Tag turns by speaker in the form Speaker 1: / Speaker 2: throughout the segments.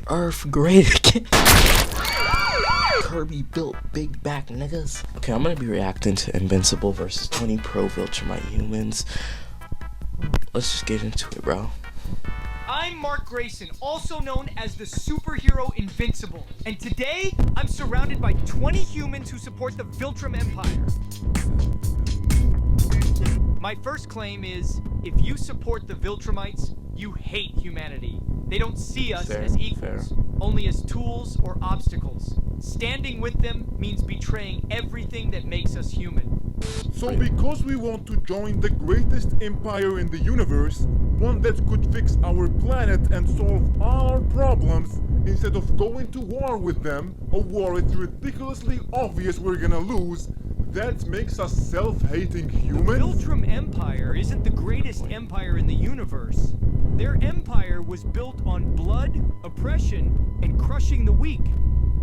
Speaker 1: Earth great again. Kirby built big back niggas. Okay, I'm gonna be reacting to Invincible versus 20 pro Viltrumite humans. Let's just get into it, bro.
Speaker 2: I'm Mark Grayson, also known as the superhero Invincible, and today I'm surrounded by 20 humans who support the Viltrum Empire. My first claim is, if you support the Viltrumites, you hate humanity. They don't see us as equals, only as tools or obstacles. Standing with them means betraying everything that makes us human.
Speaker 3: So because we want to join the greatest empire in the universe, one that could fix our planet and solve all our problems, instead of going to war with them, a war it's ridiculously obvious we're gonna lose, that makes us self-hating humans?
Speaker 2: The Viltrum Empire isn't the greatest empire in the universe. Their empire was built on blood, oppression, and crushing the weak.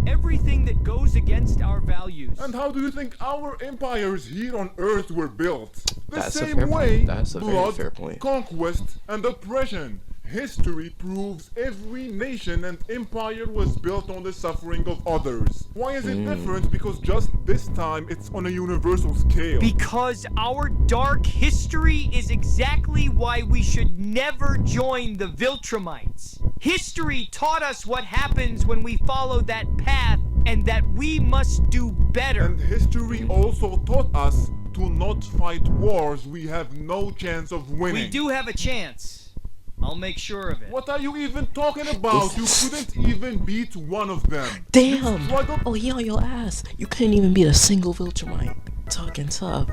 Speaker 2: Everything that goes against our values.
Speaker 3: And how do you think our empires here on Earth were built?
Speaker 1: That's
Speaker 3: The
Speaker 1: a
Speaker 3: same
Speaker 1: fair
Speaker 3: way,
Speaker 1: point. That's a very
Speaker 3: blood,
Speaker 1: fair point.
Speaker 3: conquest, and oppression. History proves every nation and empire was built on the suffering of others. Why is it different? Because just this time it's on a universal scale.
Speaker 2: Because our dark history is exactly why we should never join the Viltrumites. History taught us what happens when we follow that path and that we must do better.
Speaker 3: And history also taught us to not fight wars we have no chance of winning.
Speaker 2: We do have a chance. I'll make sure of it.
Speaker 3: What are you even talking about? You couldn't even beat one of them.
Speaker 1: Damn!
Speaker 3: Struggled-
Speaker 1: Oh, he on your ass. You couldn't even beat a single Viltrumite. Talking tough.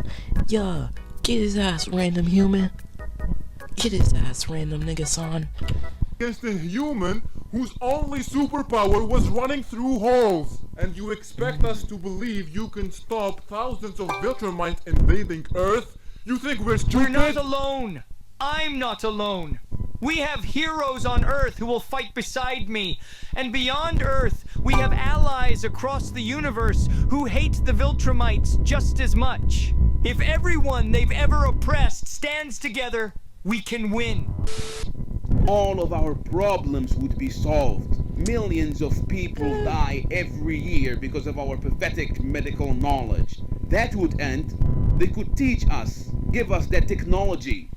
Speaker 1: Yeah, get his ass, random human. Get his ass, random nigga son.
Speaker 3: Against a human whose only superpower was running through holes. And you expect us to believe you can stop thousands of Viltrumites invading Earth? You think we're stupid?
Speaker 2: We're not alone. I'm not alone. We have heroes on Earth who will fight beside me. And beyond Earth, we have allies across the universe who hate the Viltrumites just as much. If everyone they've ever oppressed stands together, we can win.
Speaker 4: All of our problems would be solved. Millions of people die every year because of our pathetic medical knowledge. That would end. They could teach us, give us that technology.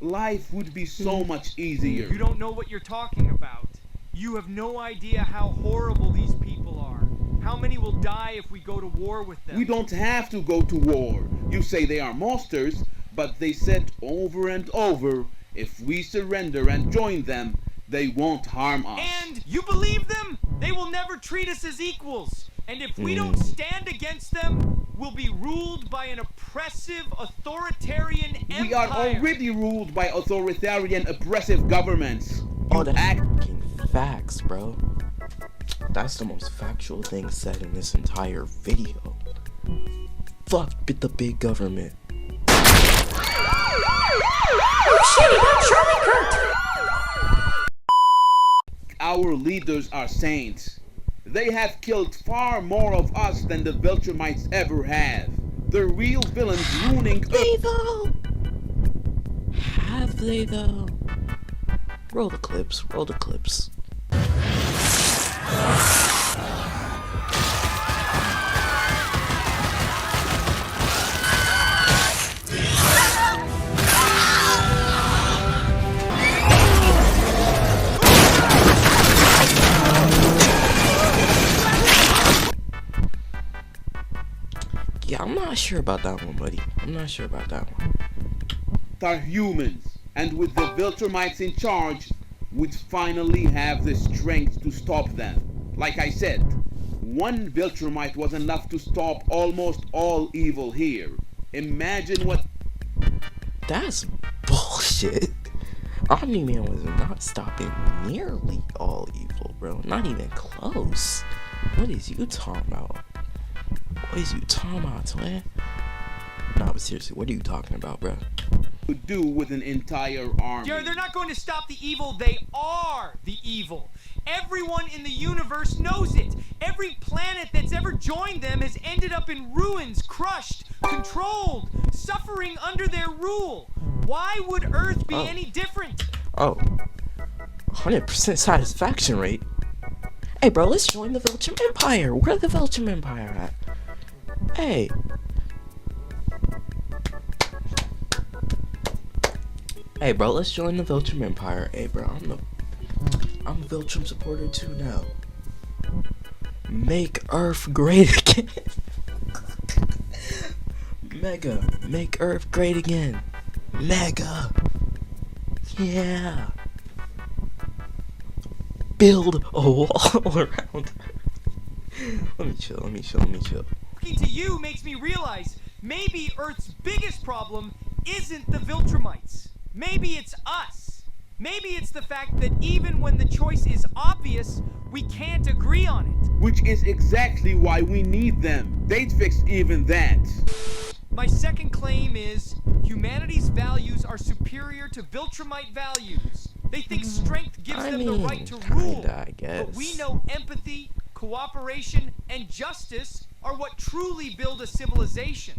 Speaker 4: Life would be so much easier.
Speaker 2: You don't know what you're talking about. You have no idea how horrible these people are. How many will die if we go to war with them?
Speaker 4: We don't have to go to war. You say they are monsters, but they said over and over, if we surrender and join them, they won't harm us.
Speaker 2: And you believe them? They will never treat us as equals. And if we don't stand against them, we'll be ruled by an oppressive, authoritarian empire.
Speaker 4: We are already ruled by authoritarian, oppressive governments.
Speaker 1: Oh, that's fucking facts, bro. That's the most factual thing said in this entire video. Fuck the big government.
Speaker 4: Our leaders are saints. They have killed far more of us than the Viltrumites ever have. The real villains ruining
Speaker 1: They though? Have they though? Roll the clips, roll the clips. Yeah, I'm not sure about that one, buddy. I'm not sure about that one.
Speaker 4: are humans, and with the Viltrumites in charge, would finally have the strength to stop them. Like I said, one Viltrumite was enough to stop almost all evil here. Imagine what...
Speaker 1: That's bullshit. Omni-Man was not stopping nearly all evil, bro. Not even close. What is you talking about? What is you talking about, twin? Nah, but seriously, what are you talking about, bro?
Speaker 4: to do with an entire army.
Speaker 2: Jared, they're not going to stop the evil. They are the evil. Everyone in the universe knows it. Every planet that's ever joined them has ended up in ruins, crushed, controlled, suffering under their rule. Why would Earth be any different?
Speaker 1: Oh, 100% satisfaction rate. Hey, bro, let's join the Viltrum Empire. Where the Viltrum Empire at? Hey. Hey, bro, let's join the Viltrum Empire. Hey, bro, I'm a Viltrum supporter too now. Make Earth great again. Mega, make Earth great again. Mega. Yeah. Build a wall around. Let me chill.
Speaker 2: Talking to you makes me realize maybe Earth's biggest problem isn't the Viltrumites. Maybe it's us. Maybe it's the fact that even when the choice is obvious, we can't agree on it.
Speaker 4: Which is exactly why we need them. They'd fix even that.
Speaker 2: My second claim is humanity's values are superior to Viltrumite values. They think strength gives them the right to rule.
Speaker 1: I guess.
Speaker 2: But we know empathy, cooperation, and justice are what truly build a civilization.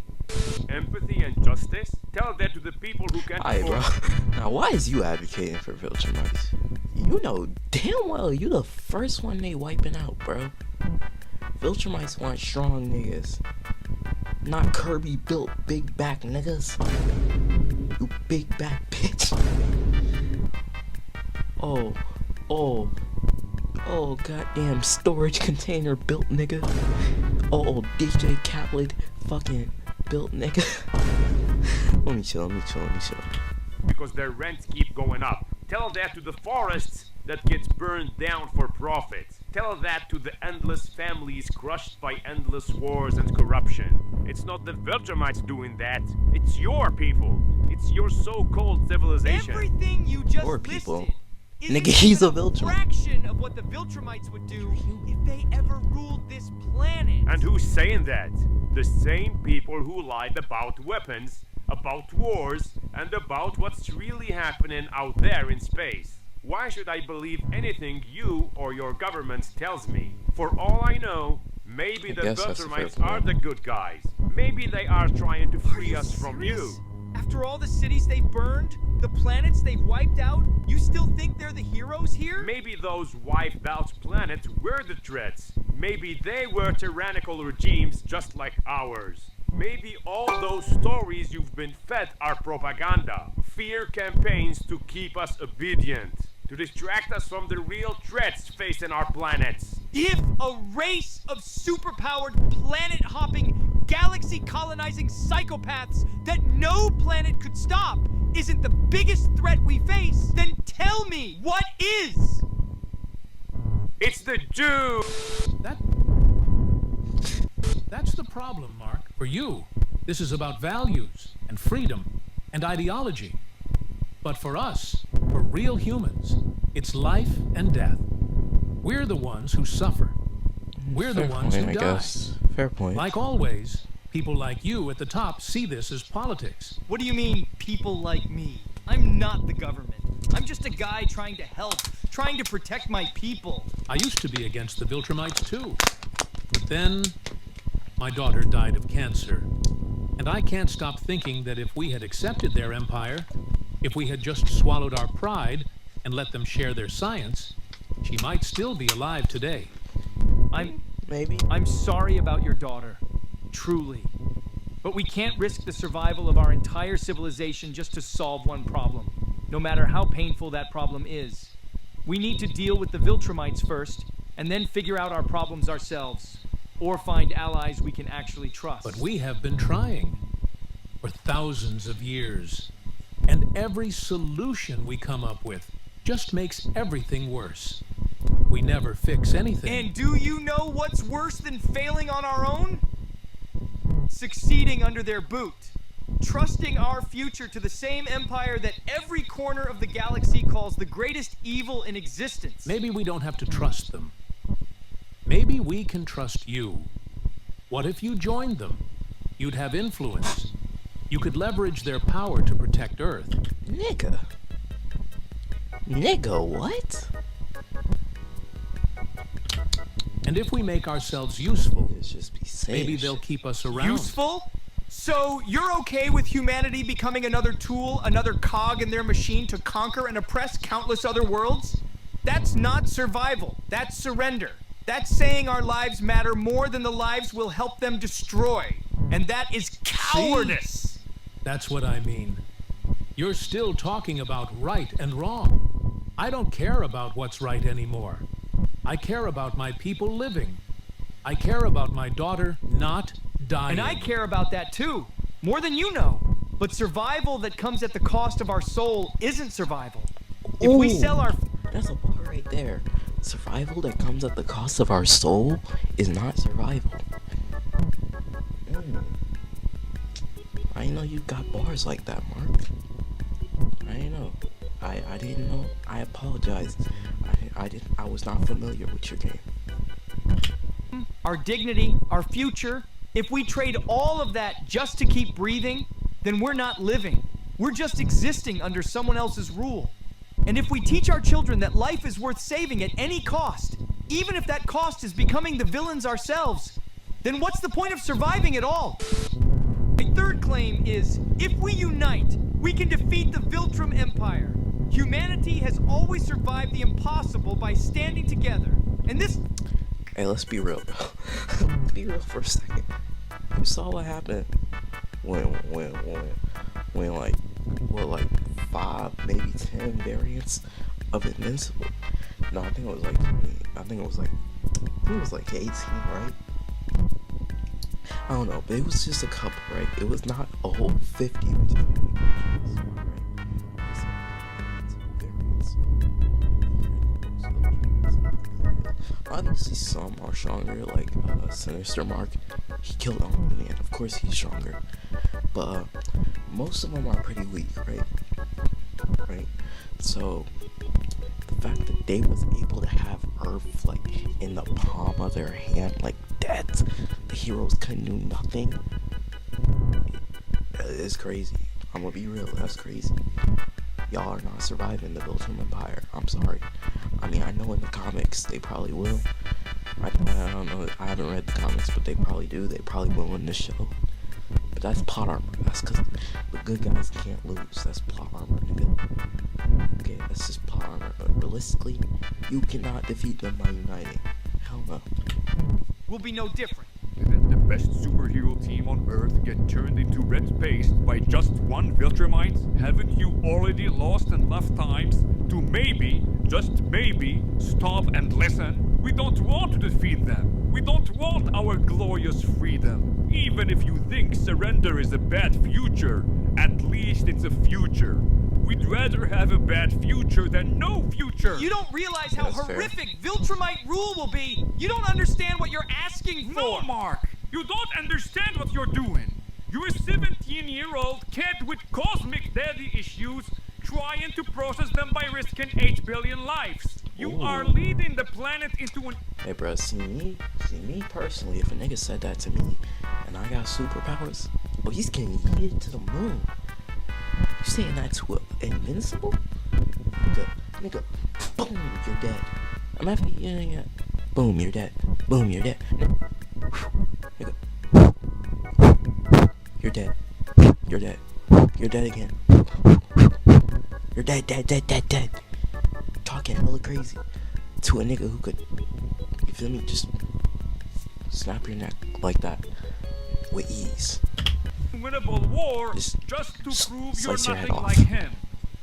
Speaker 5: Empathy and justice? Tell that to the people who can't
Speaker 1: Alright, bro.
Speaker 5: afford.
Speaker 1: Now, why is you advocating for Viltrumites? You know damn well you the first one they wiping out, bro. Viltrumites want strong niggas. Not Kirby built big back niggas. You big back bitch. Oh, goddamn storage container built nigga. Oh, DJ Khaled fucking built nigga. Let me chill.
Speaker 5: Because their rents keep going up. Tell that to the forests that gets burned down for profit. Tell that to the endless families crushed by endless wars and corruption. It's not the Viltrumites doing that. It's your people. It's your so-called civilization.
Speaker 2: Everything you just
Speaker 1: Your people.
Speaker 2: listed
Speaker 1: Nigga,
Speaker 2: isn't
Speaker 1: he's
Speaker 2: even
Speaker 1: a Viltrum.
Speaker 2: fraction of what the Viltrumites would do if they ever ruled this planet.
Speaker 5: And who's saying that? The same people who lied about weapons, about wars, and about what's really happening out there in space. Why should I believe anything you or your government tells me? For all I know, maybe the
Speaker 1: guess that's a fair
Speaker 5: Viltrumites are
Speaker 1: point.
Speaker 5: the good guys. Maybe they are trying to free us from
Speaker 2: serious?
Speaker 5: you.
Speaker 2: After all the cities they've burned, the planets they've wiped out, you still think they're the heroes here?
Speaker 5: Maybe those wiped out planets were the threats. Maybe they were tyrannical regimes just like ours. Maybe all those stories you've been fed are propaganda. Fear campaigns to keep us obedient. To distract us from the real threats facing our planets.
Speaker 2: If a race of superpowered, planet-hopping, galaxy-colonizing psychopaths that no planet could stop isn't the biggest threat we face, then tell me what is!
Speaker 5: It's the Jews!
Speaker 6: That's the problem, Mark. For you, this is about values and freedom and ideology. But for us, for real humans, it's life and death. We're the ones who suffer. We're the ones who
Speaker 1: I
Speaker 6: die.
Speaker 1: guess. Fair point.
Speaker 6: Like always, people like you at the top see this as politics.
Speaker 2: What do you mean, people like me? I'm not the government. I'm just a guy trying to help, trying to protect my people.
Speaker 6: I used to be against the Viltrumites too. But then, my daughter died of cancer. And I can't stop thinking that if we had accepted their empire, if we had just swallowed our pride and let them share their science, she might still be alive today.
Speaker 1: Maybe.
Speaker 2: I'm sorry about your daughter. Truly. But we can't risk the survival of our entire civilization just to solve one problem, no matter how painful that problem is. We need to deal with the Viltrumites first, and then figure out our problems ourselves, or find allies we can actually trust.
Speaker 6: But we have been trying for thousands of years. And every solution we come up with just makes everything worse. We never fix anything.
Speaker 2: And do you know what's worse than failing on our own? Succeeding under their boot. Trusting our future to the same empire that every corner of the galaxy calls the greatest evil in existence.
Speaker 6: Maybe we don't have to trust them. Maybe we can trust you. What if you joined them? You'd have influence. You could leverage their power to protect Earth.
Speaker 1: Nigga, what?
Speaker 6: And if we make ourselves useful,
Speaker 1: Let's just be saying
Speaker 6: maybe
Speaker 1: shit.
Speaker 6: they'll keep us around.
Speaker 2: Useful? So you're okay with humanity becoming another tool, another cog in their machine to conquer and oppress countless other worlds? That's not survival. That's surrender. That's saying our lives matter more than the lives we'll help them destroy. And that is cowardice.
Speaker 6: That's what I mean. You're still talking about right and wrong. I don't care about what's right anymore. I care about my people living. I care about my daughter not dying.
Speaker 2: And I care about that too, more than you know. But survival that comes at the cost of our soul isn't survival. If we sell our...
Speaker 1: That's a bar right there. Survival that comes at the cost of our soul is not survival. I know you got bars like that, Mark. I know. I didn't know. I apologize. I was not familiar with your game.
Speaker 2: Our dignity, our future, if we trade all of that just to keep breathing, then we're not living. We're just existing under someone else's rule. And if we teach our children that life is worth saving at any cost, even if that cost is becoming the villains ourselves, then what's the point of surviving at all? My third claim is, if we unite, we can defeat the Viltrum Empire. Humanity has always survived the impossible by standing together. And this...
Speaker 1: Hey, let's be real, bro. Let's be real for a second. You saw what happened when like 5, maybe 10 variants of Invincible. No, I think it was like 20. I think it was like 18, right? I don't know, but it was just a couple, right? It was not a whole 50, which is right? Obviously, some are stronger, like Sinister Mark. He killed Omni-Man. Of course, he's stronger, but most of them are pretty weak, right? Right. So the fact that they was able to have Earth like in the palm of their hand, like that, the heroes couldn't do nothing. It's crazy. I'm gonna be real. That's crazy. Y'all are not surviving the Viltrum Empire. I'm sorry. I mean, I know in the comics they probably will. I don't know. I haven't read the comics, but they probably do. They probably will in this show. But that's plot armor. That's because the good guys can't lose. That's plot armor, nigga. Okay, that's just plot armor. But realistically, you cannot defeat them by uniting. Hell no.
Speaker 2: will be no different.
Speaker 5: Didn't the best superhero team on Earth get turned into red paste by just one Viltrumite? Haven't you already lost enough times to maybe, just maybe, stop and listen? We don't want to defeat them. We don't want our glorious freedom. Even if you think surrender is a bad future, at least it's a future. We'd rather have a bad future than no future.
Speaker 2: You don't realize how horrific Viltrumite rule will be. You don't understand what you're asking for.
Speaker 5: No, Mark. You don't understand what you're doing. You're a 17-year-old kid with cosmic daddy issues trying to process them by risking 8 billion lives. You are leading the planet into an...
Speaker 1: Hey, bro, see me personally, if a nigga said that to me and I got superpowers, oh, he's getting yeeted to the moon. You saying that to Invincible? Nigga, boom, you're dead. I'm after yeah. Boom, you're dead. Boom, you're dead. Nigga, you're dead. You're dead. You're dead again. You're dead. Talking hella crazy to a nigga who could, you feel me, just snap your neck like that with ease.
Speaker 5: Winnable war just to prove you're nothing like him.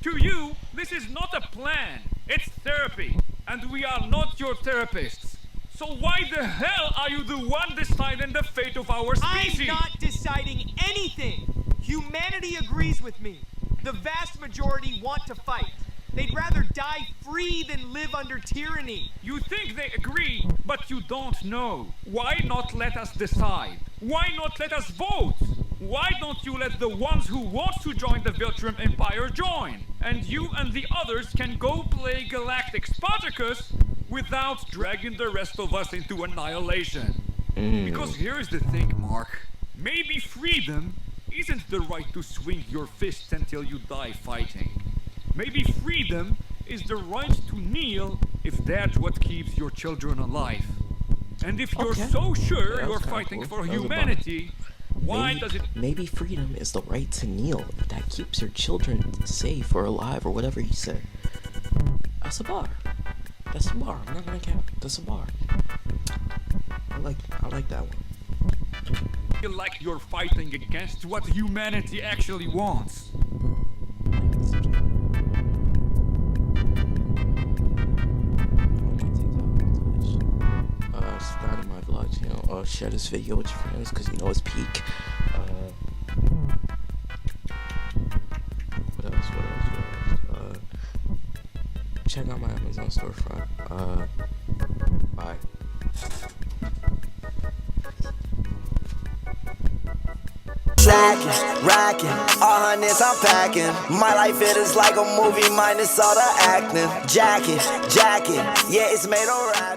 Speaker 5: To you, this is not a plan. It's therapy, and we are not your therapists. So why the hell are you the one deciding the fate of our species?
Speaker 2: I'm not deciding anything. Humanity agrees with me. The vast majority want to fight. They'd rather die free than live under tyranny.
Speaker 5: You think they agree, but you don't know. Why not let us decide? Why not let us vote? Why don't you let the ones who want to join the Viltrum Empire join? And you and the others can go play Galactic Spartacus without dragging the rest of us into annihilation. Because here's the thing, Mark. Maybe freedom isn't the right to swing your fists until you die fighting. Maybe freedom is the right to kneel if that's what keeps your children alive. And if you're so sure you're fighting for humanity, why does it...
Speaker 1: Maybe freedom is the right to kneel if that keeps your children safe or alive or whatever you said. That's a bar. I'm not gonna count. That's a bar. I like that one.
Speaker 7: Feel like you're fighting against what humanity actually wants.
Speaker 1: Subscribe to my vlog channel. Share this video with your friends because you know it's peak. What else? Check out my Amazon storefront. Bye.
Speaker 8: Slacking, racking, all hundreds I'm packing. My life it is like a movie minus all the acting. Jacket, yeah, it's made of rap.